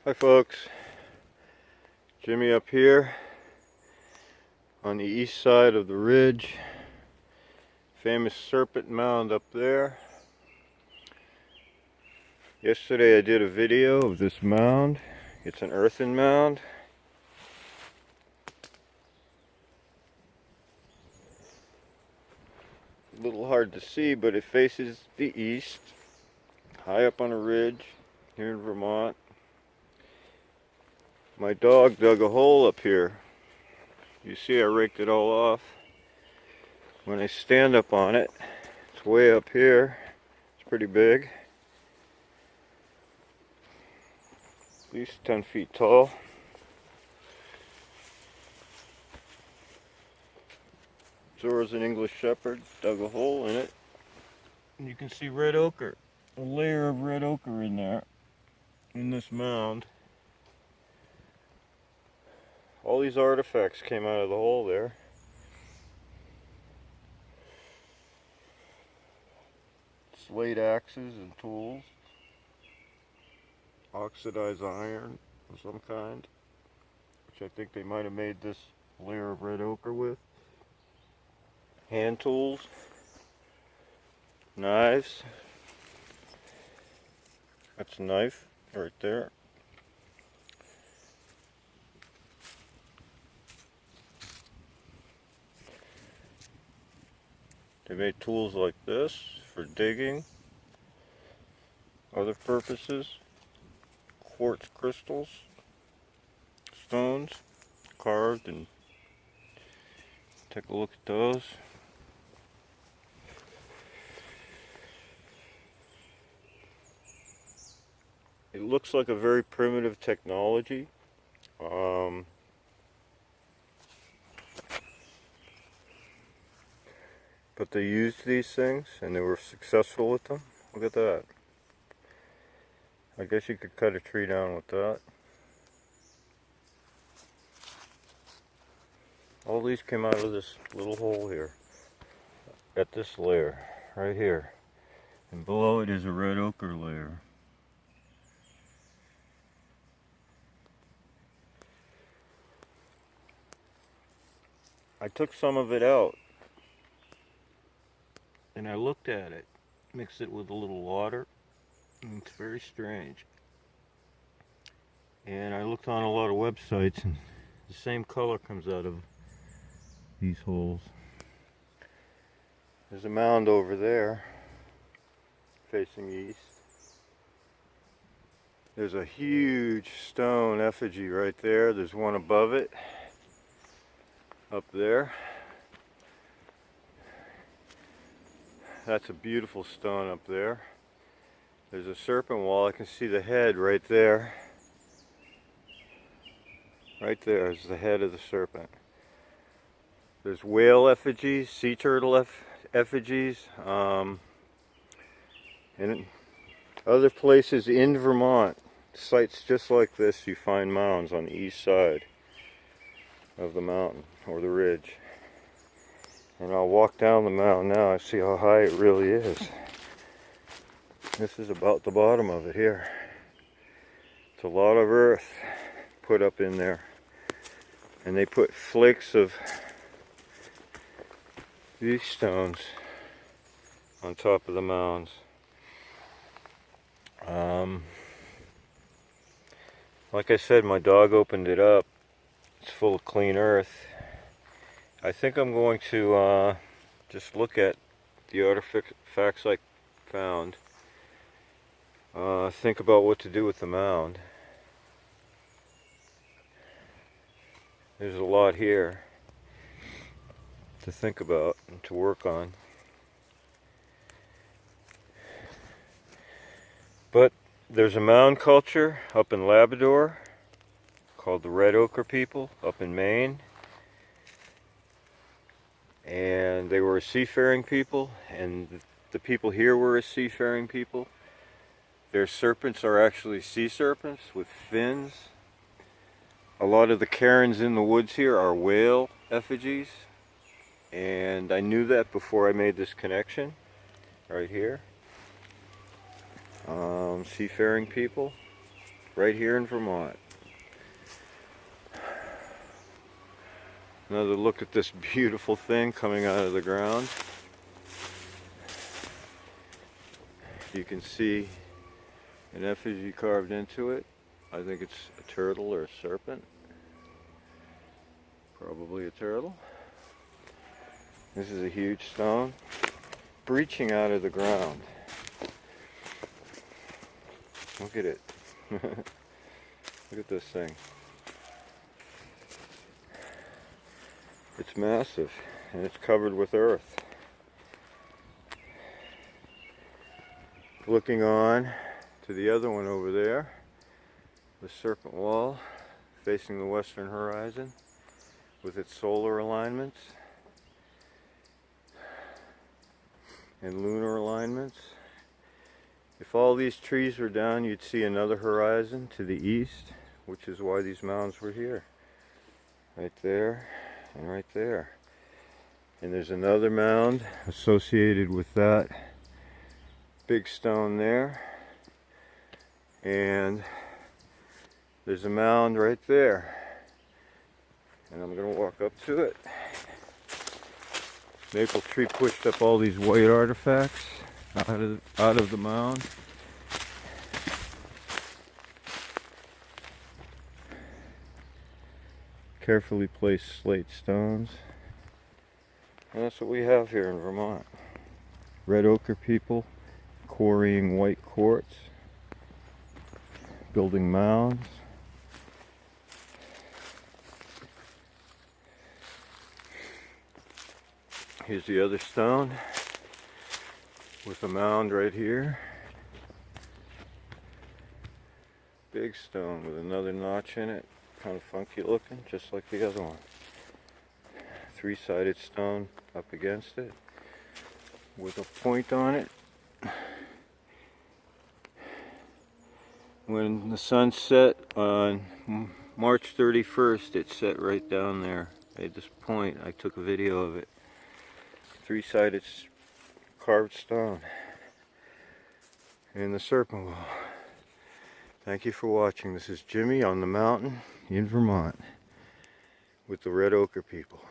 Hi folks, Jimmy up here on the east side of the ridge. Famous Serpent Mound up there. Yesterday I did a video of this mound. It's an earthen mound. A little hard to see, but it faces the east, high up on a ridge here in Vermont. My dog dug a hole up here. You see I raked it all off. When I stand up on it, it's way up here. It's pretty big. At least 10 feet tall. Zora's an English Shepherd, dug a hole in it. And you can see red ochre, a layer of red ochre in there, in this mound. All these artifacts came out of the hole there. Slate axes and tools. Oxidized iron of some kind, which I think they might have made this layer of red ochre with. Hand tools. Knives. That's a knife right there. They made tools like this for digging, other purposes, quartz crystals, stones, carved, and take a look at those. It looks like a very primitive technology. But they used these things and they were successful with them. Look at that. I guess you could cut a tree down with that. All these came out of this little hole here. At this layer, right here. And below it is a red ochre layer. I took some of it out. And I looked at it, mixed it with a little water, and it's very strange. And I looked on a lot of websites, and the same color comes out of these holes. There's a mound over there, facing east. There's a huge stone effigy right there. There's one above it, up there. That's a beautiful stone up there. There's a serpent wall. I can see the head right there. Right there is the head of the serpent. There's whale effigies, sea turtle effigies, and other places in Vermont, sites just like this, you find mounds on the east side of the mountain or the ridge. And I'll walk down the mountain now and see how high it really is. This is about the bottom of it here. It's a lot of earth put up in there. And they put flakes of these stones on top of the mounds. Like I said, my dog opened it up. It's full of clean earth. I think I'm going to just look at the artifacts I found. Think about what to do with the mound. There's a lot here to think about and to work on. But there's a mound culture up in Labrador called the Red Ochre people up in Maine. And they were a seafaring people, and the people here were a seafaring people. Their serpents are actually sea serpents with fins. A lot of the cairns in the woods here are whale effigies, and I knew that before I made this connection right here. Seafaring people. right here in Vermont. Another look at this beautiful thing coming out of the ground. You can see an effigy carved into it. I think it's a turtle or a serpent. Probably a turtle. This is a huge stone breaching out of the ground. Look at it. Look at this thing. It's massive and it's covered with earth. Looking on to the other one over there, the Serpent wall facing the western horizon with its solar alignments and lunar alignments. If all these trees were down, you'd see another horizon to the east, which is why these mounds were here. Right there and right there. And there's another mound associated with that big stone there. And there's a mound right there. And I'm going to walk up to it. Maple tree pushed up all these white artifacts out of the mound. Carefully placed slate stones. And that's what we have here in Vermont. Red ochre people quarrying white quartz, building mounds. Here's the other stone with a mound right here. Big stone with another notch in it, kind of funky looking, just like the other one. Three-sided stone up against it with a point on it. When the sun set on March 31st, it set right down there at this point. I took a video of it. Three-sided carved stone in the Serpent wall. Thank you for watching. This is Jimmy on the mountain in Vermont with the red ochre people.